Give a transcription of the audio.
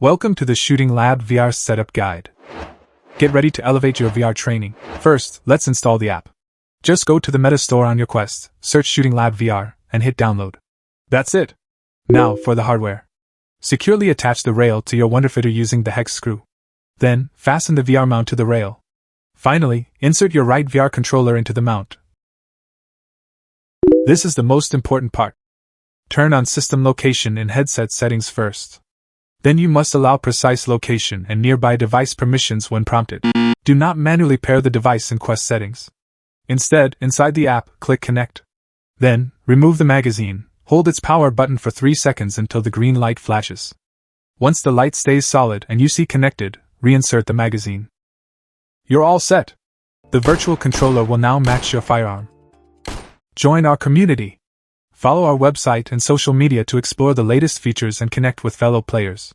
Welcome to the Shooting Lab VR Setup Guide. Get ready to elevate your VR training. First, let's install the app. Just go to the Meta Store on your Quest, search Shooting Lab VR, and hit download. That's it. Now for the hardware. Securely attach the rail to your Wonderfitter using the hex screw. Then, fasten the VR mount to the rail. Finally, insert your right VR controller into the mount. This is the most important part. Turn on system location in headset settings first. Then you must allow precise location and nearby device permissions when prompted. Do not manually pair the device in Quest settings. Instead, inside the app, click Connect. Then, remove the magazine. Hold its power button for 3 seconds until the green light flashes. Once the light stays solid and you see connected, reinsert the magazine. You're all set. The virtual controller will now match your firearm. Join our community. Follow our website and social media to explore the latest features and connect with fellow players.